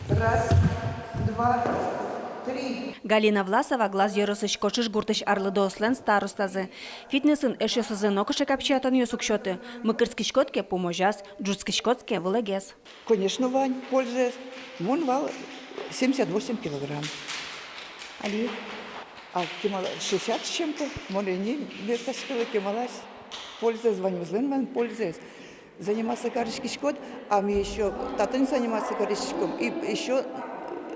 Раз, два, три. Галина Власова глаз йорысыч кочыш гуртыч арлыды ослен старостазы. Фитнесын эшёсызын окыше капчатан ёсукшоты. Мыкырскичкотке поможас, джутскичкотке вылегес. Конечно, Вань, пользуясь. Вон вал 78 килограмм. Али? А 60 с чем-то. Море не вертаскала кемалась. Пользуясь, Вань, Вань, пользуясь. Заниматься карышкичкот, а мы еще татын заниматься карышкичком. И еще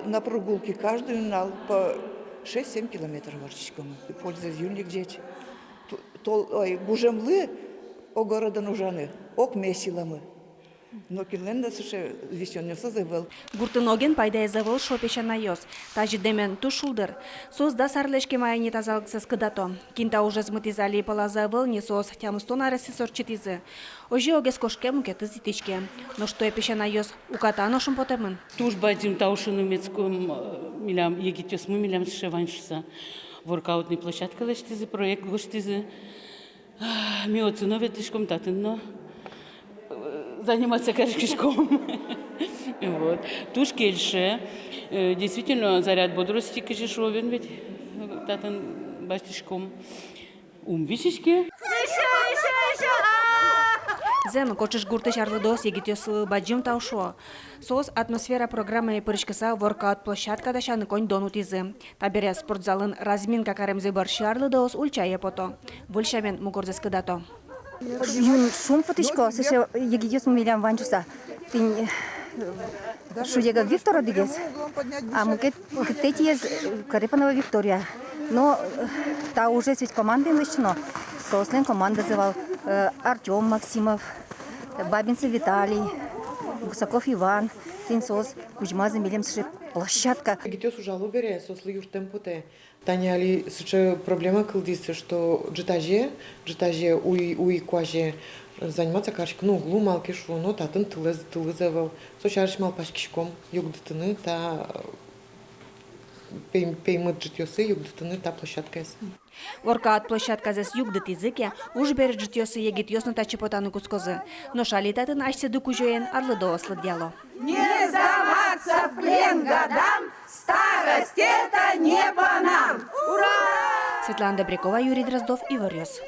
на прогулке каждую нал по 6-7 километров ворчичком. И пользуясь юник дети. Бужемлы о города нужаны, ок месиламы. Но килленда суше весеннеса завел. Гуртыноген пайда завыл шопеща на йос. Тажи демен тушулдыр. Сос да сарлешке мая не тазалыксыз кыдато. Кинта уже змытизали пола завыл не сос, тямыстон ареси сорчитизы. Ожи огес кошке мукеты зитичке. Но что я пеща на йос, уката ношым потемын. Туж бадим таушину мецком милям егитёс мы милям сшеваншса. Воркаутный площадка лештизы, проект гоштизы. Ми оценове тишком татынно. Заниматься карышкишком. Вот. Туж кельше. Действительно, заряд бодрости кишишовен ведь татын баштишком. Висишки. Зем кочыш гуртыч арлыдос егитёс баджим таушо. Сос атмосфера программы пырышкыса воркаут площадка да шаны конь донутизы. Табере спортзалын разминка каремзе барши арлыдос ульчае пото. Вульшамен мугорзес кыдато. Шум потышко, сеше егидёс милям ванчуса. Тин шудега Виктора дигес. А мукет тетиез Карипанова Виктория. Но та уже ведь команды начно. Сослен команда звал Артем Максимов, Бабинцев Виталий, Гусаков Иван, Тинсос, Кузьма Замилем сеше площадка. Гитёс ужалу бере, сослы юртем поте. Таня али сеше проблема кылдисы, что джитаже уй куаже заниматься каршик, ну углу малки шу, но татын тылызывал. Сочарыш мал пашкишком югдытыны та пеймыт джитёсы югдытыны та площадка эс. Воркаут площадка зес югдыт языке, уж бер джитёсы егит ёсно тачи потаны кускозы. Но шалитатын ашсе дукужоен арлыдо ослыдяло. Не сдаваться в плен годам, старость это не по нам! Ура! Светлана Добрякова, Юрий Дроздов, Ивар Ёс.